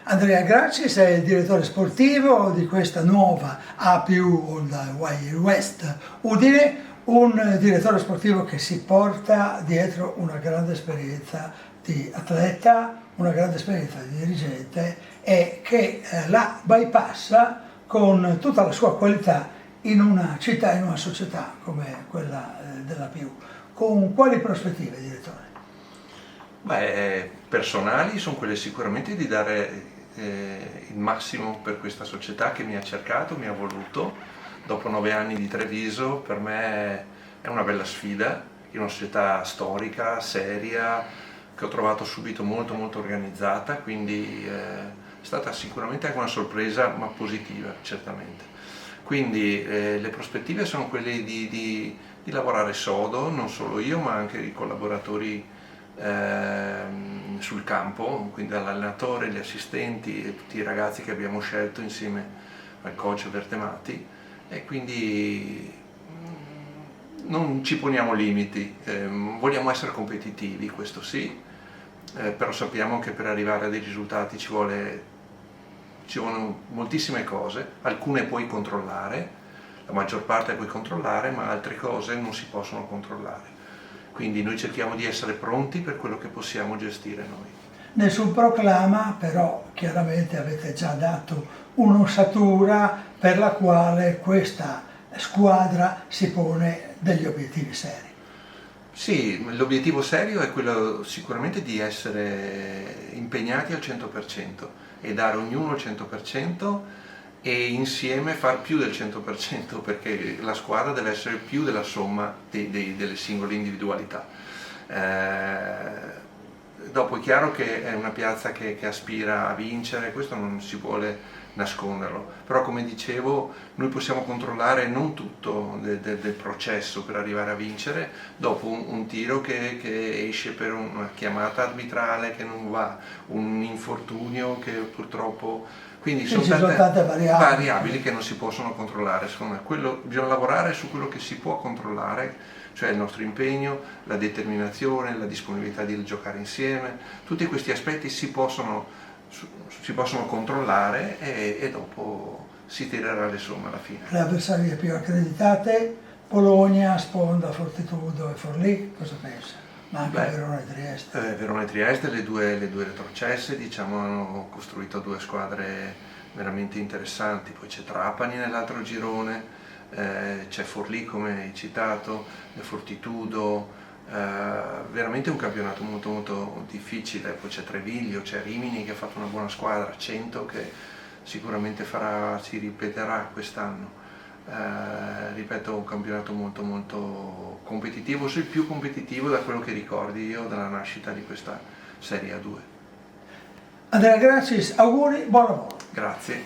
Andrea Gracis è il direttore sportivo di questa nuova A+, Old West Udine, un direttore sportivo che si porta dietro una grande esperienza di atleta, una grande esperienza di dirigente e che la bypassa con tutta la sua qualità in una città, in una società come quella della A+. Con quali prospettive, direttore? Personali sono quelle sicuramente di dare il massimo per questa società che mi ha cercato, mi ha voluto. Dopo 9 anni di Treviso per me è una bella sfida, in una società storica, seria, che ho trovato subito molto organizzata, quindi è stata sicuramente anche una sorpresa, ma positiva certamente. Quindi le prospettive sono quelle di lavorare sodo, non solo io ma anche i collaboratori sul campo, quindi dall'allenatore, gli assistenti e tutti i ragazzi che abbiamo scelto insieme al coach Vertemati, e quindi non ci poniamo limiti, vogliamo essere competitivi, questo sì, però sappiamo che per arrivare a dei risultati ci vogliono moltissime cose, alcune puoi controllare, la maggior parte puoi controllare, ma altre cose non si possono controllare. Quindi noi cerchiamo di essere pronti per quello che possiamo gestire noi. Nel suo proclama però chiaramente avete già dato un'ossatura per la quale questa squadra si pone degli obiettivi seri. Sì, l'obiettivo serio è quello sicuramente di essere impegnati al 100% e dare ognuno il 100% e insieme far più del 100%, perché la squadra deve essere più della somma delle singole individualità. Dopo è chiaro che è una piazza che aspira a vincere, questo non si vuole nasconderlo, però come dicevo noi possiamo controllare non tutto del processo per arrivare a vincere, dopo un tiro che esce per una chiamata arbitrale che non va, un infortunio che purtroppo, quindi Sì, sono tante variabili. variabili che non si possono controllare. Secondo me bisogna lavorare su quello che si può controllare, cioè il nostro impegno, la determinazione, la disponibilità di giocare insieme, tutti questi aspetti si possono controllare e dopo si tirerà le somme alla fine. Le avversarie più accreditate, Bologna, Sponda, Fortitudo e Forlì, cosa pensa? Ma anche Verona e Trieste. Verona e Trieste, le due retrocesse, diciamo, hanno costruito 2 squadre veramente interessanti, poi c'è Trapani nell'altro girone, c'è Forlì come hai citato, Fortitudo, veramente un campionato molto difficile, poi c'è Treviglio, c'è Rimini che ha fatto una buona squadra, Cento che sicuramente si ripeterà quest'anno. Ripeto, un campionato molto competitivo, il più competitivo da quello che ricordi io dalla nascita di questa Serie A2. Andrea Gracis, auguri, buon lavoro. Grazie.